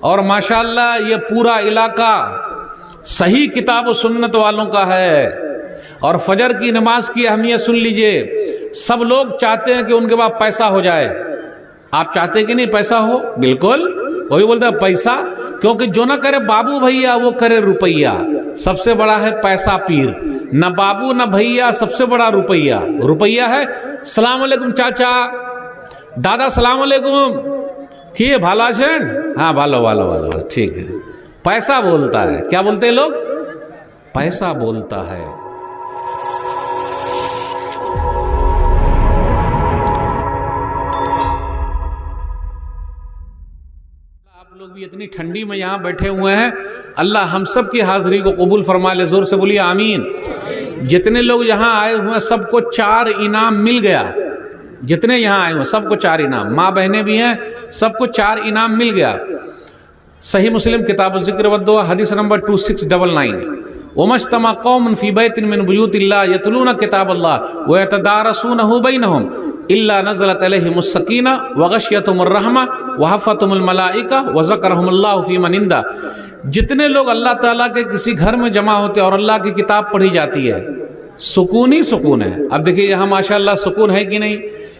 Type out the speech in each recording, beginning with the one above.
और माशाअल्लाह ये पूरा इलाका सही किताब और सुन्नत वालों का है। और फजर की नमाज की अहमियत सुन लीजिए, सब लोग चाहते हैं कि उनके पास पैसा हो जाए। आप चाहते हैं कि नहीं पैसा हो? बिल्कुल। वही बोलते हैं पैसा, क्योंकि जो ना करे बाबू भैया वो करे रुपैया। सबसे बड़ा है पैसा पीर, न बाबू न भैया, सबसे बड़ा रुपैया। रुपैया है। सलाम अलैकुम चाचा, दादा सलाम अलैकुम, किए भाला छेन? हाँ भालो भालो भालो, ठीक है। पैसा बोलता है। क्या बोलते हैं लोग? पैसा बोलता है। आप लोग भी इतनी ठंडी में यहां बैठे हुए हैं, अल्लाह हम सब की हाजिरी को कबूल फरमा ले। जोर से बोलिए आमीन। जितने लोग यहां आए हुए हैं सबको 4 इनाम मिल गया। जितने यहां आए हुए सबको 4 इनाम, माँ बहनें भी हैं, सबको 4 इनाम मिल गया। सही मुस्लिम किताब ज़िक्र व दुआ हदीस नंबर 2699। वमज्तमा कौमुन फी बैतिन मिन बुयूतिल्लाह यतलूना किताबल्लाह व यतदारसूनहु बैनहुम इल्ला नज़लत अलैहिमुस सकीना व गशियतहुमुर रहमा व हफ़तहुमुल मलाइका व ज़करहुमुल्लाहु फी मन इंदा। जितने लोग अल्लाह ताला के किसी घर में जमा होते हैं और अल्लाह की किताब पढ़ी जाती है, सुकून ही सुकून है। अब देखिए यहाँ माशाअल्लाह सुकून है कि नहीं?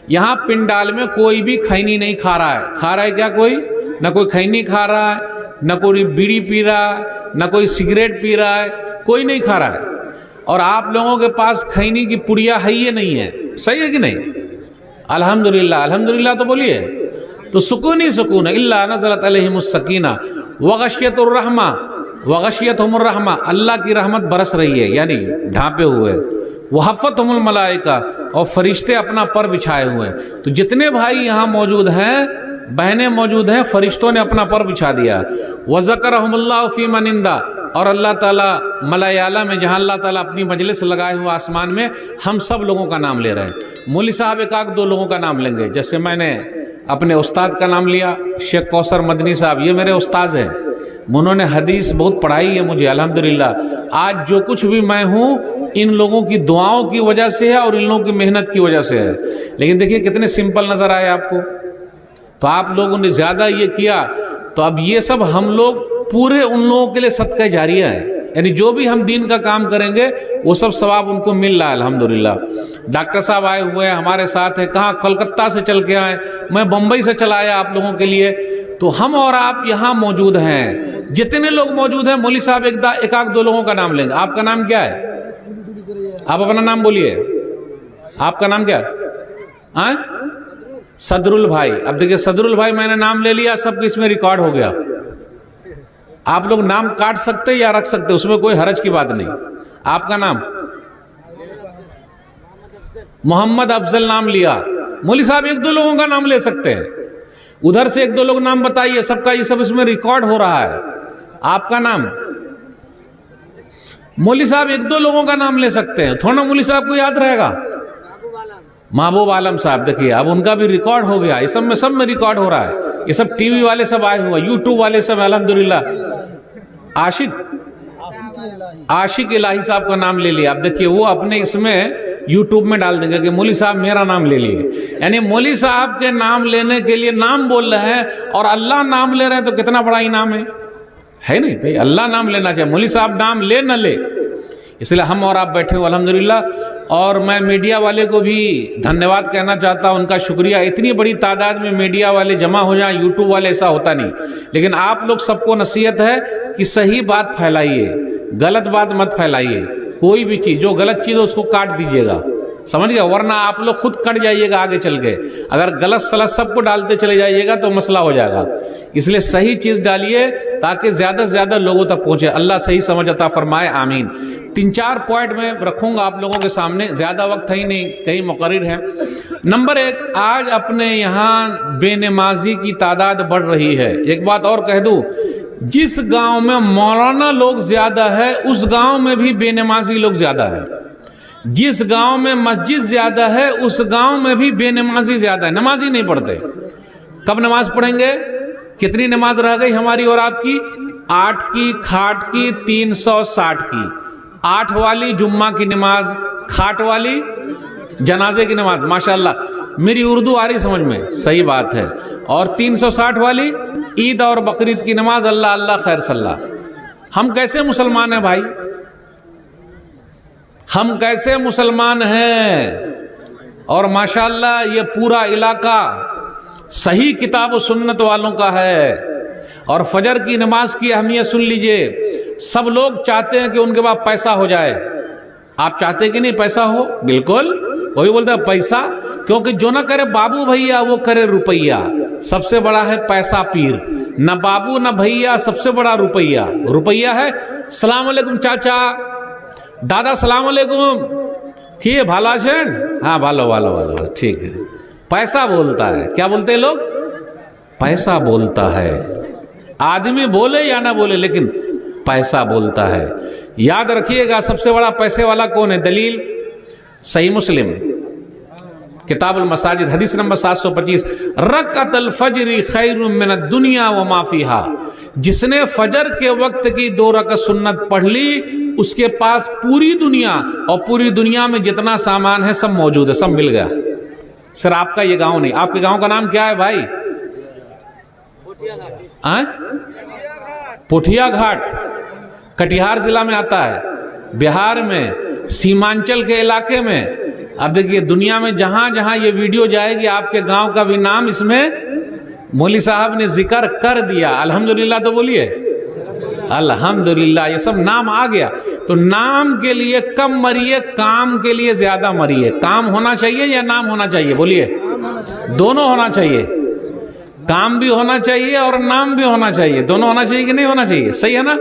यहाँ पिंडाल में कोई भी खैनी नहीं खा रहा है। खा रहा है क्या कोई? न कोई खैनी खा रहा है, न कोई बीड़ी पी रहा है, न कोई सिगरेट पी रहा है, कोई नहीं खा रहा है। और आप लोगों के पास खैनी की पुड़िया है ये नहीं है। सही है कि नहीं? अल्हम्दुलिल्लाह, अल्हम्दुलिल्लाह तो बोलिए। तो सुकून ही सुकून है। इल्ला नज़लत अलैहिमुस सकीना व गशियतुर रहमा व गशियतहुमुर रहमा, अल्लाह की रहमत बरस रही है, यानी ढांपे हुए। वह हफ़तहुमुल मलाइका, और फरिश्ते अपना पर बिछाए हुए हैं। तो जितने भाई यहाँ मौजूद हैं, बहनें मौजूद हैं, फरिश्तों ने अपना पर बिछा दिया। व ज़करहुमुल्लाहु फी मन इंदा, और अल्लाह ताला मलायाला में, जहाँ अल्लाह ताला अपनी मजलिस लगाए हुए आसमान में, हम सब लोगों का नाम ले रहे हैं। मौलवी साहब एक आध 2 लोगों का नाम लेंगे। जैसे मैंने अपने उस्ताद का नाम लिया, शेख कौसर मदनी साहब, ये मेरे उस्ताद हैं। उन्होंने हदीस बहुत पढ़ाई है मुझे, अल्हम्दुलिल्लाह। आज जो कुछ भी मैं हूँ इन लोगों की दुआओं की वजह से है और इन लोगों की मेहनत की वजह से है। लेकिन देखिए कितने सिंपल नज़र आए आपको। तो आप लोगों ने ज़्यादा ये किया, तो अब ये सब हम लोग पूरे उन लोगों के लिए सदका जारिया है। यानी जो भी हम दीन का काम करेंगे वो सब सवाब उनको मिल रहा है अल्हम्दुलिल्लाह। डॉक्टर साहब आए हुए हैं हमारे साथ है, कहाँ? कलकत्ता से चल के आए, मैं बम्बई से चला आया आप लोगों के लिए। तो हम और आप यहाँ मौजूद हैं। जितने लोग मौजूद हैं, मौलवी साहब एक आध 2 लोगों का नाम लेंगे। आपका नाम क्या है? आप अपना नाम बोलिए। आपका नाम क्या है? सदरुल भाई। अब देखिए सदरुल भाई मैंने नाम ले लिया, सब इसमें रिकॉर्ड हो गया। आप लोग नाम काट सकते या रख सकते, उसमें कोई हरज की बात नहीं। आपका नाम? मोहम्मद अफजल नाम लिया। मौलवी साहब 1-2 लोगों का नाम ले सकते हैं। उधर से 1-2 लोग नाम बताइए, सबका ये सब इसमें रिकॉर्ड हो रहा है। आपका नाम? मौलवी साहब 1-2 लोगों का नाम ले सकते हैं, थोड़ा मौलवी साहब को याद रहेगा। महबूब आलम साहब, देखिए अब उनका भी रिकॉर्ड हो गया। ये सब में रिकॉर्ड हो रहा है। ये सब टीवी वाले सब आए हुए, यूट्यूब वाले सब, अल्हम्दुलिल्लाह। आशिक इलाही साहब का नाम ले लिया। अब देखिए वो अपने इसमें यूट्यूब में डाल देंगे कि मौलवी साहब मेरा नाम ले लिए। यानी मौलवी साहब के नाम लेने के लिए नाम बोल रहे हैं और अल्लाह नाम ले रहे हैं, तो कितना बड़ा इनाम है नहीं भाई? अल्लाह नाम लेना चाहिए, मौलवी साहब नाम ले न ले। इसलिए हम और आप बैठे हुए अल्हम्दुलिल्लाह। और मैं मीडिया वाले को भी धन्यवाद कहना चाहता हूँ, उनका शुक्रिया। इतनी बड़ी तादाद में मीडिया वाले जमा हो जाएं, यूट्यूब वाले, ऐसा होता नहीं। लेकिन आप लोग सबको नसीहत है कि सही बात फैलाइए, गलत बात मत फैलाइए। कोई भी चीज़ जो गलत चीज़ है उसको काट दीजिएगा, समझ गया? वरना आप लोग खुद कट जाइएगा आगे चल के। अगर गलत सलत सबको डालते चले जाइएगा तो मसला हो जाएगा। इसलिए सही चीज़ डालिए ताकि ज़्यादा से ज़्यादा लोगों तक पहुँचे। अल्लाह सही समझ अता फरमाए, आमीन। 3-4 पॉइंट में रखूँगा आप लोगों के सामने, ज़्यादा वक्त है ही नहीं, कहीं मुकर्रर है। नंबर 1, आज अपने यहाँ बेनमाजी की तादाद बढ़ रही है। एक बात और कह दूँ, जिस गांव में मौलाना लोग ज़्यादा है उस गांव में भी बेनमाजी लोग ज़्यादा है। जिस गांव में मस्जिद ज़्यादा है उस गांव में भी बेनमाजी ज़्यादा है। नमाजी नहीं पढ़ते। कब नमाज पढ़ेंगे? कितनी नमाज रह गई हमारी और आपकी? 8 की, खाट की, 360 की। 8 वाली जुम्मा की नमाज, खाट वाली जनाजे की नमाज। माशाल्लाह मेरी उर्दू आ रही समझ में, सही बात है। और 360 वाली ईद और बकरीद की नमाज, अल्लाह अल्लाह खैर सल्ला। हम कैसे मुसलमान हैं भाई? हम कैसे मुसलमान हैं? और माशाअल्लाह ये पूरा इलाका सही किताब और सुन्नत वालों का है। और फजर की नमाज की अहमियत सुन लीजिए। सब लोग चाहते हैं कि उनके पास पैसा हो जाए। आप चाहते कि नहीं पैसा हो? बिल्कुल। वही बोलते हैं पैसा, क्योंकि जो ना करे बाबू भैया वो करे रुपैया। सबसे बड़ा है पैसा पीर, न बाबू न भैया, सबसे बड़ा रुपैया। रुपैया है। सलाम अलैकुम चाचा, दादा सलाम अलैकुम, किए भाला छेन? हाँ भालो भालो भालो, ठीक है। पैसा बोलता है। क्या बोलते हैं लोग? पैसा बोलता है। आदमी बोले या ना बोले, लेकिन पैसा बोलता है। याद रखिएगा, सबसे बड़ा पैसे वाला कौन है? दलील सही मुस्लिम किताबुल मसाजिद हदीस नंबर 725, रकअतुल फज्र खैरुम मिनद दुनिया व मा फीहा। जिसने फजर के वक्त की 2 रकअत सुन्नत पढ़ ली, उसके पास पूरी दुनिया, और पूरी दुनिया में जितना सामान है सब मौजूद है, सब मिल गया। सर आपका ये गांव नहीं। आपके गांव का नाम क्या है भाई? पोठिया घाट, कटिहार जिला में आता है, बिहार में, सीमांचल के इलाके में। अब देखिए, दुनिया में जहां जहां ये वीडियो जाएगी, आपके गांव का भी नाम इसमें मौली साहब ने जिक्र कर दिया। अल्हम्दुलिल्लाह तो बोलिए अल्हम्दुलिल्लाह। ये सब नाम आ गया। तो नाम के लिए कम मरिए, काम के लिए ज्यादा मरिए। काम होना चाहिए या नाम होना चाहिए? बोलिए। दोनों होना चाहिए। काम भी होना चाहिए और नाम भी होना चाहिए। दोनों होना चाहिए कि नहीं होना चाहिए? सही है ना?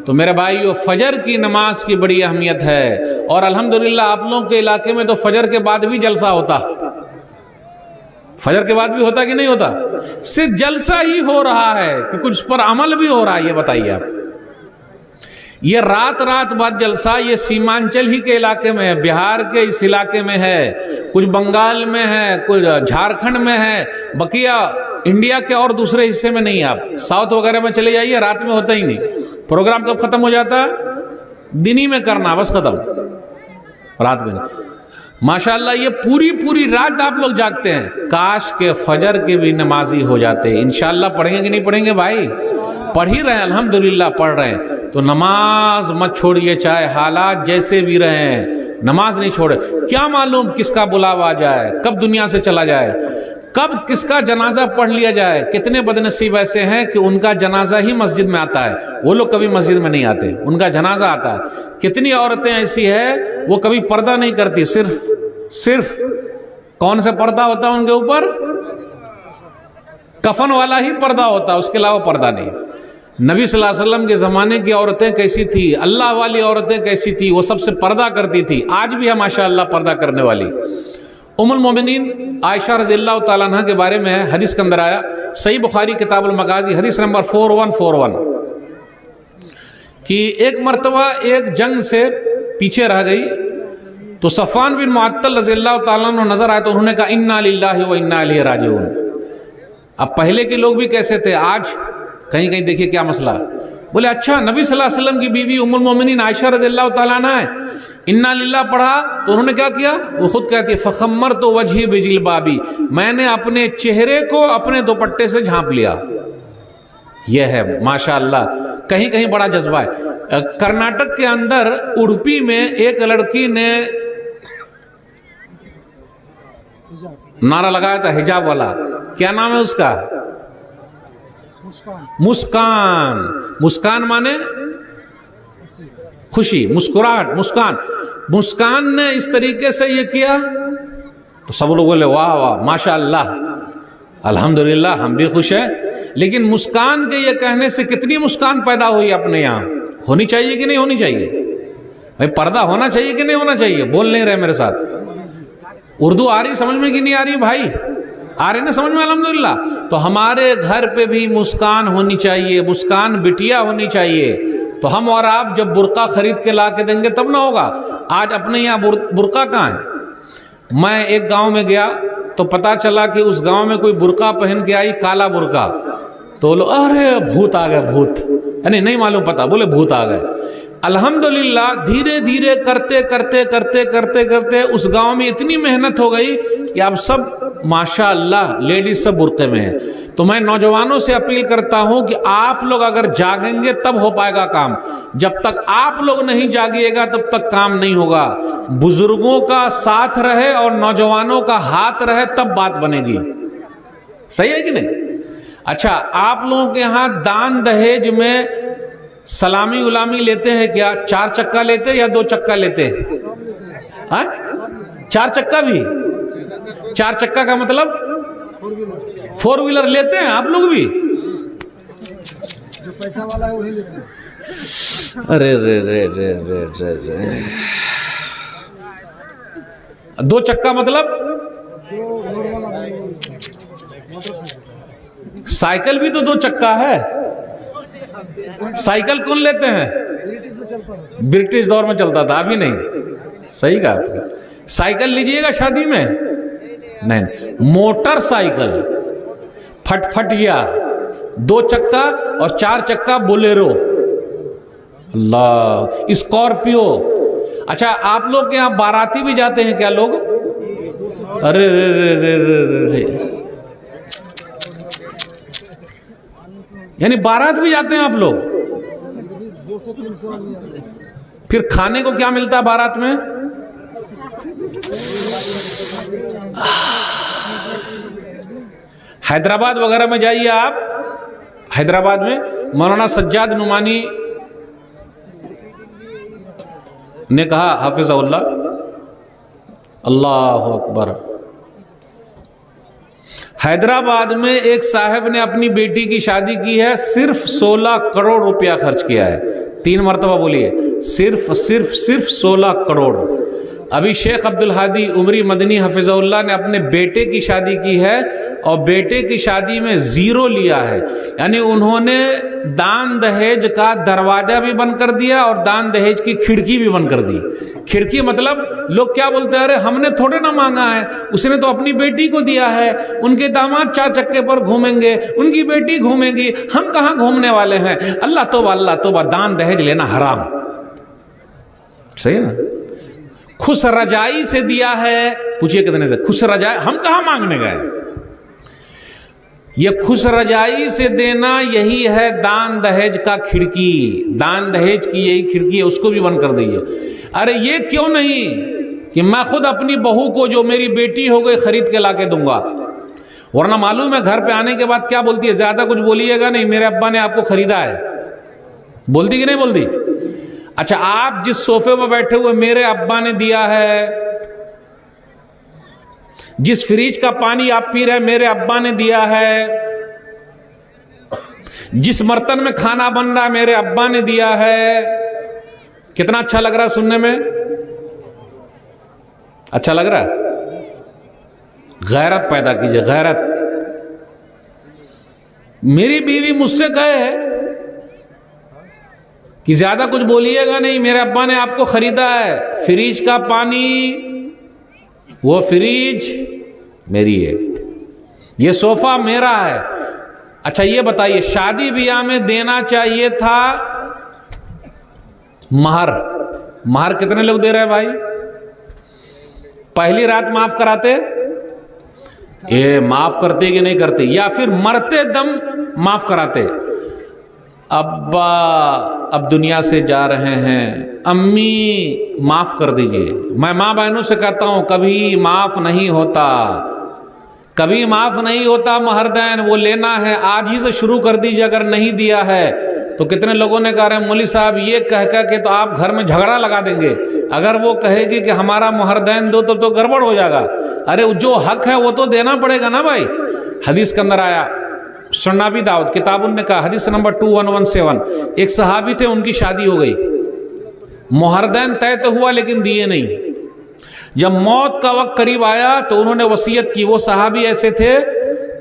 तो मेरे भाइयों, फजर की नमाज की बड़ी अहमियत है। और अल्हम्दुलिल्लाह आप लोगों के इलाके में तो फजर के बाद भी जलसा होता। फजर के बाद भी होता कि नहीं होता? सिर्फ जलसा ही हो रहा है कि कुछ पर अमल भी हो रहा है? ये बताइए आप। ये रात रात बाद जलसा, ये सीमांचल ही के इलाके में है, बिहार के इस इलाके में है, कुछ बंगाल में है, कुछ झारखंड में है, बकिया इंडिया के और दूसरे हिस्से में नहीं। आप साउथ वगैरह में चले जाइए, रात में होता ही नहीं। प्रोग्राम कब खत्म हो जाता है? दिन ही में करना, बस खत्म, रात में नहीं। माशाअल्लाह ये पूरी पूरी रात आप लोग जागते हैं। काश के फजर के भी नमाजी हो जाते। इंशाअल्लाह पढ़ेंगे कि नहीं पढ़ेंगे भाई? पढ़ ही रहे हैं, अल्हम्दुलिल्लाह पढ़ रहे हैं। तो नमाज मत छोड़िए, चाहे हालात जैसे भी रहे, नमाज नहीं छोड़े। क्या मालूम किसका बुलावा आ जाए, कब दुनिया से चला जाए, कब किसका जनाजा पढ़ लिया जाए। कितने बदनसीब ऐसे हैं कि उनका जनाजा ही मस्जिद में आता है, वो लोग कभी मस्जिद में नहीं आते, उनका जनाजा आता है। कितनी औरतें ऐसी है वो कभी पर्दा नहीं करती, सिर्फ कौन सा पर्दा होता है उनके ऊपर? कफन वाला ही पर्दा होता है, उसके अलावा पर्दा नहीं। नबी सल्लल्लाहु अलैहि वसल्लम के ज़माने की औरतें कैसी थी, अल्लाह वाली औरतें कैसी थी, वो सबसे पर्दा करती थी। आज भी है माशाअल्लाह पर्दा करने वाली। उम्मुल मोमिनीन आयशा रज़ियल्लाहु ताला अन्हा के बारे में है, हदीस के अंदर आया, सही बुखारी किताबुल मगाज़ी हदीस नंबर 4141, कि एक मर्तबा एक जंग से पीछे रह गई, तो सफ़वान बिन मुअत्तल रज़ियल्लाहु ताला अन्हु नजर आए, तो उन्होंने कहा इन्ना लिल्लाहि व इन्ना इलैहि राजिऊन। अब पहले के लोग भी कैसे थे, आज कहीं कहीं देखिए क्या मसला। बोले अच्छा, नबी सल्लल्लाहु अलैहि वसल्लम की बीवी उम्मुल मोमिनीन आयशा रज़ियल्लाहु ताला अन्हा है, इन्ना लिल्लाह पढ़ा, तो उन्होंने क्या किया? वो खुद कहती है फखम्मर तो वजही बिजिलबाबी, मैंने अपने चेहरे को अपने दुपट्टे से झांप लिया। यह है माशाअल्लाह, कहीं कहीं बड़ा जज्बा है। कर्नाटक के अंदर उडुपी में एक लड़की ने नारा लगाया था हिजाब वाला, क्या नाम है उसका? मुस्कान। मुस्कान माने खुशी, मुस्कुराहट, मुस्कान। मुस्कान ने इस तरीके से ये किया तो सब लोग बोले वाह वाह माशाअल्लाह, अल्हम्दुलिल्लाह, हम भी खुश हैं। लेकिन मुस्कान के ये कहने से कितनी मुस्कान पैदा हुई अपने यहाँ? होनी चाहिए कि नहीं होनी चाहिए भाई? पर्दा होना चाहिए कि नहीं होना चाहिए? बोल नहीं रहे मेरे साथ। उर्दू आ रही समझ में कि नहीं आ रही भाई? आ रहे ना समझ में? अल्हम्दुलिल्लाह। तो हमारे घर पे भी मुस्कान होनी चाहिए, मुस्कान बिटिया होनी चाहिए। तो हम और आप जब बुर्का खरीद के ला के देंगे तब ना होगा। आज अपने यहाँ बुर्का कहाँ है? मैं एक गांव में गया तो पता चला कि उस गांव में कोई बुर्का पहन के आई, काला बुर्का। तो लोग अरे भूत आ गए, भूत, यानी नहीं मालूम पता, बोले भूत आ गए। अल्हम्दुलिल्लाह धीरे धीरे करते करते करते करते करते उस गांव में इतनी मेहनत हो गई कि अब सब माशाअल्लाह लेडीज सब बुर्के में है। तो मैं नौजवानों से अपील करता हूं कि आप लोग अगर जागेंगे तब हो पाएगा काम। जब तक आप लोग नहीं जागिएगा तब तक काम नहीं होगा। बुजुर्गों का साथ रहे और नौजवानों का हाथ रहे तब बात बनेगी। सही है कि नहीं? अच्छा, आप लोगों के यहां दान दहेज में सलामी उलामी लेते हैं क्या? 4 चक्का लेते हैं या 2 चक्का लेते हैं? हाँ, 4 चक्का भी? 4 चक्का का मतलब 4 व्हीलर लेते हैं आप लोग भी? जो पैसा वाला है वही लेते हैं। अरे रे रे रे रे रे रे। 2 चक्का मतलब जो नॉर्मल आदमी साइकिल भी तो 2 चक्का है। साइकिल कौन लेते हैं? ब्रिटिश में चलता था। ब्रिटिश दौर में चलता था, अभी नहीं। सही कहा आपने। साइकिल लीजिएगा शादी में? नहीं। मोटरसाइकिल, फटफटिया, 2 चक्का और 4 चक्का बोलेरो, अल्लाह, स्कॉर्पियो। अच्छा, आप लोग के यहाँ बाराती भी जाते हैं क्या लोग? अरे रे रे रे रे रे रे, यानी बारात भी जाते हैं आप लोग? 200-300 आदमी आते हैं। फिर खाने को क्या मिलता है बारात में? हैदराबाद वगैरह में जाइए आप, हैदराबाद में मौलाना सज्जाद नुमानी ने कहा, हाफिज़हुल्लाह, अल्लाह अकबर, हैदराबाद में एक साहब ने अपनी बेटी की शादी की है, सिर्फ 16 करोड़ रुपया खर्च किया है। 3 मरतबा बोलिए, सिर्फ 16 करोड़। अभी शेख अब्दुल हादी उमरी मदनी हफिज़हुल्लाह ने अपने बेटे की शादी की है और बेटे की शादी में 0 लिया है। यानी उन्होंने दान दहेज का दरवाजा भी बंद कर दिया और दान दहेज की खिड़की भी बंद कर दी। खिड़की मतलब लोग क्या बोलते हैं, अरे हमने थोड़े ना मांगा है, उसने तो अपनी बेटी को दिया है, उनके दामाद 4 चक्के पर घूमेंगे, उनकी बेटी घूमेगी, हम कहाँ घूमने वाले हैं। अल्लाह तौबा, दान दहेज लेना हराम। सही है ना? खुश रजाई से दिया है, पूछिए कितने से? खुश रजाई, हम कहां मांगने गए? ये खुश रजाई से देना, यही है दान दहेज का खिड़की। दान दहेज की यही खिड़की है, उसको भी बंद कर दीजिए। अरे ये क्यों नहीं कि मैं खुद अपनी बहू को, जो मेरी बेटी हो गई, खरीद के लाके दूंगा। वरना मालूम है घर पे आने के बाद क्या बोलती है, ज्यादा कुछ बोलिएगा नहीं, मेरे अब्बा ने आपको खरीदा है। बोलती कि नहीं बोलती? अच्छा, आप जिस सोफे पर बैठे हुए, मेरे अब्बा ने दिया है। जिस फ्रिज का पानी आप पी रहे हैं, मेरे अब्बा ने दिया है। जिस बर्तन में खाना बन रहा है, मेरे अब्बा ने दिया है। कितना अच्छा लग रहा है सुनने में? अच्छा लग रहा है? गैरत पैदा कीजिए, गैरत। मेरी बीवी मुझसे कहे कि ज्यादा कुछ बोलिएगा नहीं, मेरे अब्बा ने आपको खरीदा है। फ्रिज का पानी, वो फ्रिज मेरी है, ये सोफा मेरा है। अच्छा ये बताइए, शादी ब्याह में देना चाहिए था महर। महर कितने लोग दे रहे हैं भाई? पहली रात माफ कराते, ये माफ करते कि नहीं करते? या फिर मरते दम माफ कराते? अब्बा अब दुनिया से जा रहे हैं, अम्मी माफ कर दीजिए। मैं माँ बहनों से कहता हूं, कभी माफ नहीं होता, कभी माफ नहीं होता। महरदैन वो लेना है, आज ही से शुरू कर दीजिए। अगर नहीं दिया है तो कितने लोगों ने कहा, मौलवी साहब ये कह के तो आप घर में झगड़ा लगा देंगे। अगर वो कहेगी कि हमारा महरदैन दो तो गड़बड़ हो जाएगा। अरे जो हक है वो तो देना पड़ेगा ना भाई। हदीस के अंदर आया, सुन्नाबी दाऊद किताबुन ने कहा, हदीस नंबर 2117, एक सहाबी थे, उनकी शादी हो गई, मुहरदैन तय तो हुआ लेकिन दिए नहीं। जब मौत का वक्त करीब आया तो उन्होंने वसीयत की। वो सहाबी ऐसे थे,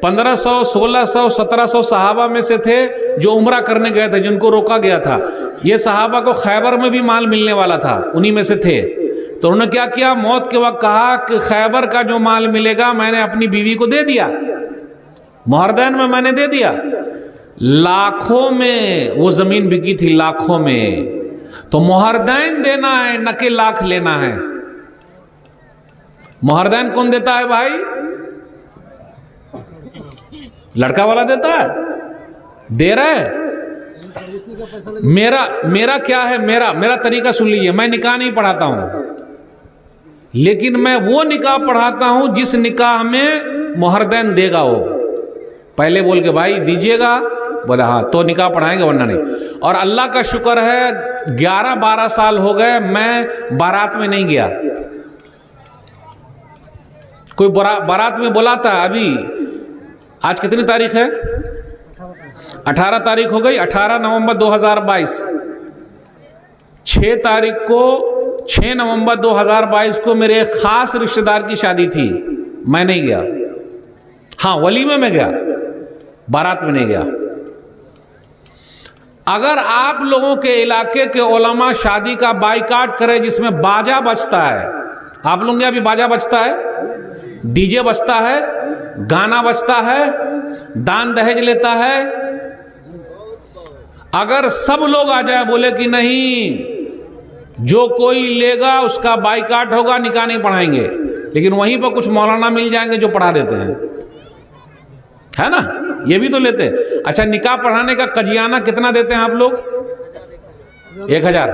1500, 1600, 1700 सहाबा में से थे जो उम्रा करने गए थे, जिनको रोका गया था। ये सहाबा को खैबर में भी माल मिलने वाला था, उन्हीं में से थे। तो उन्होंने क्या किया, मौत के वक्त कहा कि खैबर का जो माल मिलेगा मैंने अपनी बीवी को दे दिया, मुहरदैन में मैंने दे दिया। लाखों में वो जमीन बिकी थी, लाखों में। तो मुहरदैन देना है, न कि लाख लेना है। मुहरदैन कौन देता है भाई? लड़का वाला देता है, दे रहा है। सर्विसिंग का पैसा लगे। मेरा क्या है, मेरा तरीका सुन लीजिए। मैं निकाह नहीं पढ़ाता हूं, लेकिन मैं वो निकाह पढ़ाता हूं जिस निकाह में मुहर्रदैन देगा वो। पहले बोल के भाई दीजिएगा, बोला हाँ तो निकाह पढ़ाएंगे, वरना नहीं। और अल्लाह का शुक्र है 11-12 साल हो गए मैं बारात में नहीं गया। कोई बारात में बुलाता है। अभी आज कितनी तारीख है? 18 तारीख हो गई। 18 नवंबर 2022। 6 नवंबर 2022 को मेरे एक खास रिश्तेदार की शादी थी, मैं नहीं गया। हाँ वलीमे में गया, बारात में नहीं गया। अगर आप लोगों के इलाके के उलमा शादी का बाइकाट करें जिसमें बाजा बजता है, आप लोगों के अभी बाजा बजता है, डीजे बजता है, गाना बजता है, दान दहेज लेता है, अगर सब लोग आ जाए बोले कि नहीं जो कोई लेगा उसका बाइकाट होगा, निकाह नहीं पढ़ाएंगे, लेकिन वहीं पर कुछ मौलाना मिल जाएंगे जो पढ़ा देते हैं, है ना, ये भी तो लेते हैं। अच्छा निकाह पढ़ाने का कजियाना कितना देते हैं आप लोग? 1000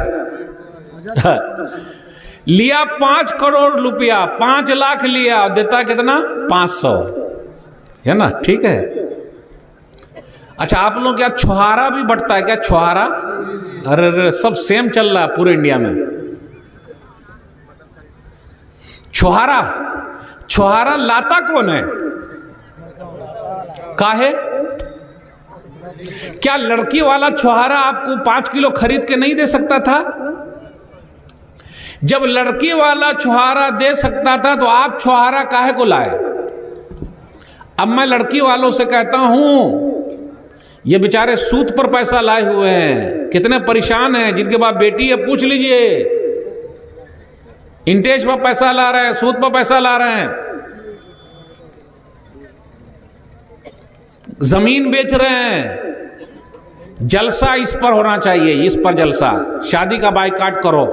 लिया 5 करोड़ रुपया, 5 लाख लिया, और देता कितना? 500, है ना, ठीक है। अच्छा आप लोग क्या छुहारा भी बढ़ता है क्या? छुहारा, अरे सब सेम चल रहा है पूरे इंडिया में। छुहारा लाता कौन है? काहे? क्या लड़की वाला छुहारा आपको 5 किलो खरीद के नहीं दे सकता था? जब लड़की वाला छुहारा दे सकता था तो आप छुहारा काहे को लाए? अब मैं लड़की वालों से कहता हूं ये बेचारे सूद पर पैसा लाए हुए हैं, कितने परेशान हैं, जिनके पास बेटी है पूछ लीजिए, इंटरेस्ट पर पैसा ला रहे हैं, सूद पर पैसा ला रहे हैं, जमीन बेच रहे हैं। जलसा इस पर होना चाहिए, इस पर जलसा, शादी का बाइकाट करो,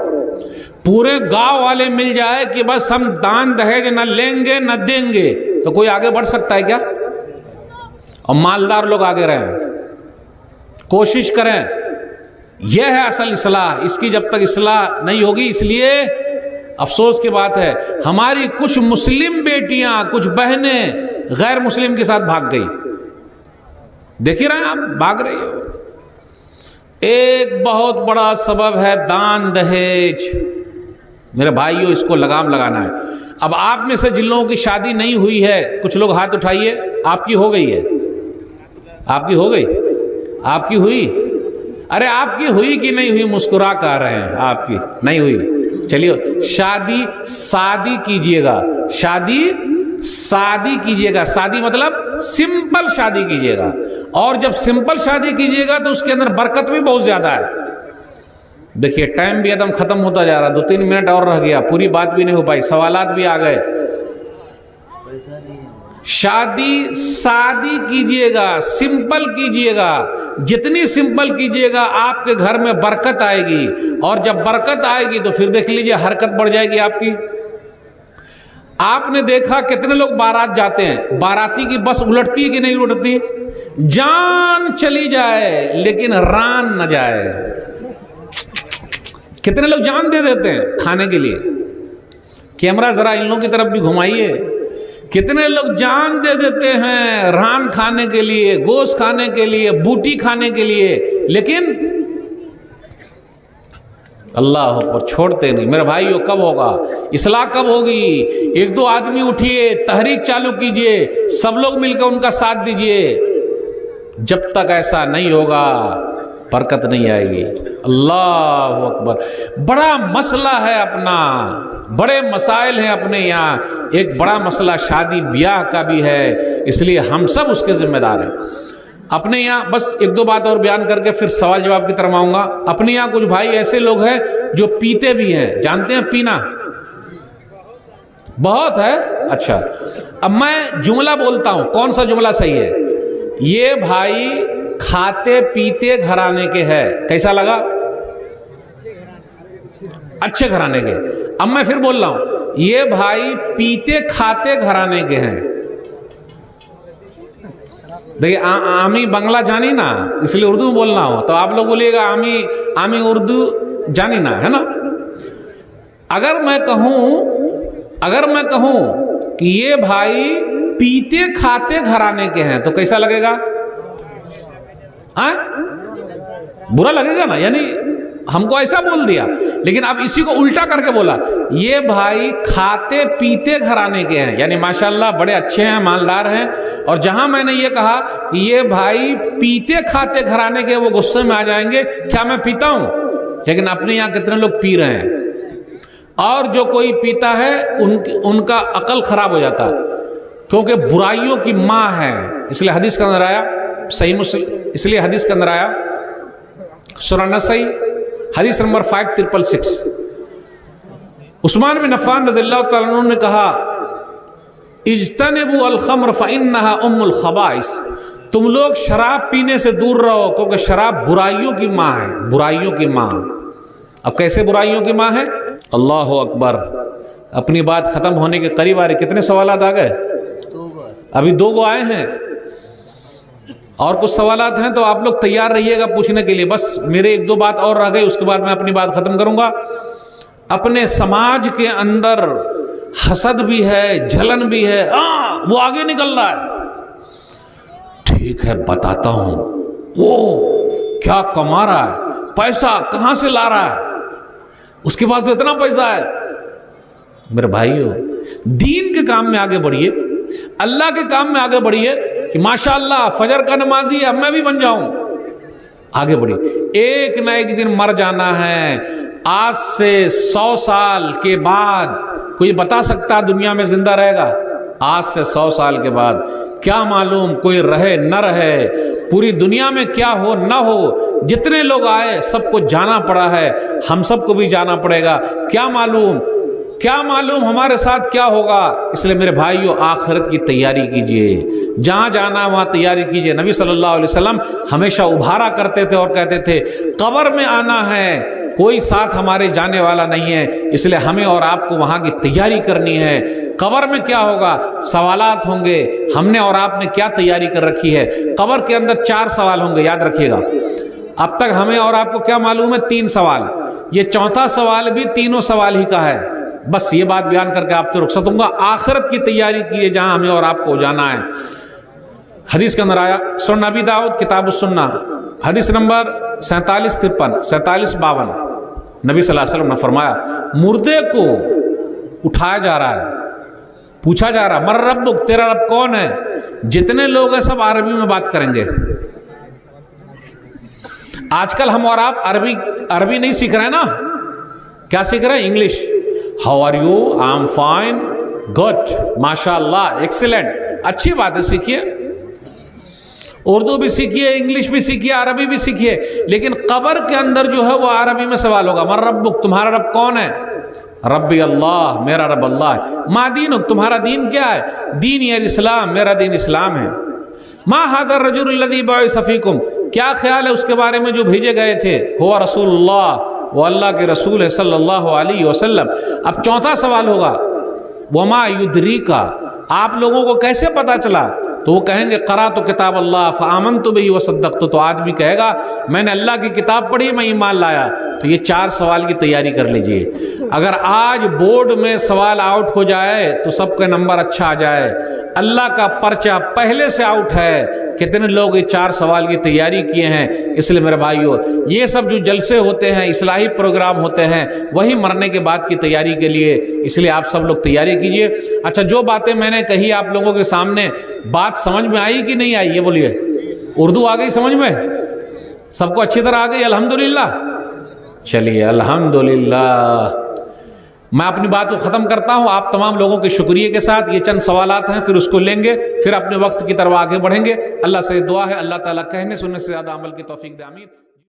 पूरे गांव वाले मिल जाए कि बस हम दान दहेज न लेंगे न देंगे, तो कोई आगे बढ़ सकता है क्या? और मालदार लोग आगे रहें, कोशिश करें, यह है असल इस्लाह। इसकी जब तक इस्लाह नहीं होगी, इसलिए अफसोस की बात है हमारी कुछ मुस्लिम बेटियां, कुछ बहनें गैर मुस्लिम के साथ भाग गई। देख ही रहे हैं आप, भाग रही हो। एक बहुत बड़ा सबब है दान दहेज। मेरे भाइयों इसको लगाम लगाना है। अब आप में से जिन लोगों की शादी नहीं हुई है, कुछ लोग हाथ उठाइए, आपकी हो गई है? आपकी हो गई? आपकी हुई? अरे आपकी हुई कि नहीं हुई? मुस्कुरा कर रहे हैं, आपकी नहीं हुई। चलिए शादी कीजिएगा, शादी कीजिएगा। शादी मतलब सिंपल शादी कीजिएगा, और जब सिंपल शादी कीजिएगा तो उसके अंदर बरकत भी बहुत ज्यादा है। देखिए टाइम भी एकदम खत्म होता जा रहा, 2-3 मिनट और रह गया, पूरी बात भी नहीं हो पाई, सवालात भी आ गए। शादी कीजिएगा, सिंपल कीजिएगा, जितनी सिंपल कीजिएगा आपके घर में बरकत आएगी, और जब बरकत आएगी तो फिर देख लीजिए हरकत बढ़ जाएगी आपकी। आपने देखा कितने लोग बारात जाते हैं, बाराती की बस उलटती है कि नहीं उलटती? जान चली जाए लेकिन रान न जाए। कितने लोग जान दे देते हैं खाने के लिए। कैमरा जरा इन लोगों की तरफ भी घुमाइए, कितने लोग जान दे देते हैं रान खाने के लिए, गोश्त खाने के लिए, बूटी खाने के लिए, लेकिन अल्लाह पर छोड़ते नहीं। मेरे भाइयों कब होगा इस्लाह, कब होगी? 1-2 आदमी उठिए, तहरीक चालू कीजिए, सब लोग मिलकर उनका साथ दीजिए। जब तक ऐसा नहीं होगा बरकत नहीं आएगी। अल्लाह अकबर। बड़ा मसला है अपना, बड़े मसाइल हैं अपने यहाँ। एक बड़ा मसला शादी ब्याह का भी है, इसलिए हम सब उसके जिम्मेदार हैं। अपने यहाँ बस 1-2 बात और बयान करके फिर सवाल जवाब की तरफ आऊँगा। अपने यहाँ कुछ भाई ऐसे लोग हैं जो पीते भी हैं, जानते हैं पीना बहुत है। अच्छा अब मैं जुमला बोलता हूँ, कौन सा जुमला सही है? ये भाई खाते पीते घराने के हैं। कैसा लगा? अच्छे घराने के। अब मैं फिर बोल रहा हूं, ये भाई पीते खाते घराने के हैं। देखिए आमी बांग्ला जानी ना, इसलिए उर्दू में बोलना हो तो आप लोग बोलिएगा आमी आमी उर्दू जानी ना, है ना। अगर मैं कहूं कि ये भाई पीते खाते घराने के हैं तो कैसा लगेगा? बुरा लगेगा ना, यानी हमको ऐसा बोल दिया। लेकिन अब इसी को उल्टा करके बोला, ये भाई खाते पीते घराने के हैं, यानी माशाल्लाह बड़े अच्छे हैं, मालदार हैं। और जहां मैंने ये कहा कि ये भाई पीते खाते घराने के, वो गुस्से में आ जाएंगे, क्या मैं पीता हूं? लेकिन अपने यहां कितने लोग पी रहे हैं, और जो कोई पीता है उनका अकल खराब हो जाता, क्योंकि बुराइयों की माँ है। इसलिए हदीस के अंदर आया, सही मुस्लिम, इसलिए हदीस के अंदर आया सूरह नसई हदीस नंबर 5366, उस्मान बिन अफ़्फ़ान रज़ियल्लाहु तआला अन्हु ने कहा, इज्तनिबू अल खम्र फ़इन्नहा उम्मुल ख़बाइस, तुम लोग शराब पीने से दूर रहो, क्योंकि शराब बुराइयों की माँ है, बुराइयों की माँ। अब कैसे बुराइयों की माँ है? अल्लाह अकबर। अपनी बात खत्म होने के करीब आ रही, कितने सवालात आ गए? अभी 2 गो आए हैं, और कुछ सवालात हैं, तो आप लोग तैयार रहिएगा पूछने के लिए। बस मेरे 1-2 बात और रह गई, उसके बाद मैं अपनी बात खत्म करूंगा। अपने समाज के अंदर हसद भी है, जलन भी है, वो आगे निकल रहा है। ठीक है, बताता हूं, वो क्या कमा रहा है, पैसा कहां से ला रहा है, उसके पास तो इतना पैसा है। मेरे भाइयों, दीन के काम में आगे बढ़िए, अल्लाह के काम में आगे बढ़िए कि माशाअल्लाह फजर का नमाजी है, मैं भी बन जाऊं। आगे बढ़िए, एक न एक दिन मर जाना है। आज से 100 साल के बाद कोई बता सकता दुनिया में जिंदा रहेगा? आज से 100 साल के बाद क्या मालूम कोई रहे न रहे, पूरी दुनिया में क्या हो न हो। जितने लोग आए सबको जाना पड़ा है, हम सबको भी जाना पड़ेगा। क्या मालूम हमारे साथ क्या होगा। इसलिए मेरे भाइयों, आखिरत की तैयारी कीजिए, जहां जाना वहां तैयारी कीजिए। नबी सल्लल्लाहु अलैहि वसल्लम हमेशा उभारा करते थे और कहते थे, कब्र में आना है, कोई साथ हमारे जाने वाला नहीं है, इसलिए हमें और आपको वहां की तैयारी करनी है। कब्र में क्या होगा? सवालात होंगे, हमने और आपने क्या तैयारी कर रखी है। कब्र के अंदर 4 सवाल होंगे, याद रखिएगा। अब तक हमें और आपको क्या मालूम है? 3 सवाल। ये चौथा सवाल भी तीनों सवाल ही का है। बस ये बात बयान करके आपसे रुखसत दूंगा। आखिरत की तैयारी कीजिए, जहां हमें और आपको जाना है। हदीस के अंदर आया, सुनन नबी दाऊद किताब सुन्ना हदीस नंबर 4753 4752, नबी सल्लल्लाहु अलैहि वसल्लम ने फरमाया, मुर्दे को उठाया जा रहा है, पूछा जा रहा, मर रब्बुक, तेरा रब कौन है? जितने लोग हैं सब अरबी में बात करेंगे। आजकल हम और आप अरबी नहीं सीख रहे हैं ना, क्या सीख रहे हैं? English. How are you? I am fine, good, माशाअल्लाह, एक्सीलेंट। अच्छी बात है, सीखिए, उर्दू भी सीखिए, इंग्लिश भी सीखिए, अरबी भी सीखिए। लेकिन कब्र के अंदर जो है वो अरबी में सवाल होगा, मर रब्बुक, तुम्हारा रब कौन है? रब्बी अल्लाह, मेरा रब अल्लाह है। मा दीनुक, तुम्हारा दीन क्या है? दीन या इस्लाम, मेरा दीन इस्लाम है। मा हाज़ा रजुल लज़ी बअसा फ़ीकुम, क्या ख्याल है उसके बारे में जो भेजे गए थे? हुवा रसूलुल्लाह, वो अल्लाह के रसूल है सल्लल्लाहु अलैहि वसल्लम। अब चौथा सवाल होगा, वमा युद्रीका, आप लोगों को कैसे पता चला? तो वो कहेंगे, करा तो किताब अल्लाह फ़आमनतु बिही वसद्दक़तु, तो आदमी कहेगा मैंने अल्लाह की किताब पढ़ी, मैं ईमान लाया। तो ये 4 सवाल की तैयारी कर लीजिए। अगर आज बोर्ड में सवाल आउट हो जाए तो सबके नंबर अच्छा आ जाए। अल्लाह का पर्चा पहले से आउट है। कितने लोग ये 4 सवाल की तैयारी किए हैं। इसलिए मेरे भाइयों, ये सब जो जलसे होते हैं, इस्लाही प्रोग्राम होते हैं, वही मरने के बाद की तैयारी के लिए। इसलिए आप सब लोग तैयारी कीजिए। अच्छा, जो बातें मैंने कही आप लोगों के सामने, बात समझ में आई कि नहीं आई? ये बोलिए। उर्दू आ गई समझ में? सबको अच्छी तरह आ गई? अल्हम्दुलिल्लाह। चलिए, अल्हम्दुलिल्लाह। मैं अपनी बात को ख़त्म करता हूँ आप तमाम लोगों के शुक्रिया के साथ। ये चंद सवालात हैं, फिर उसको लेंगे, फिर अपने वक्त की तरफ आगे बढ़ेंगे। अल्लाह से दुआ है, अल्लाह ताला कहने सुनने से ज़्यादा अमल की तौफीक दे। आमीन।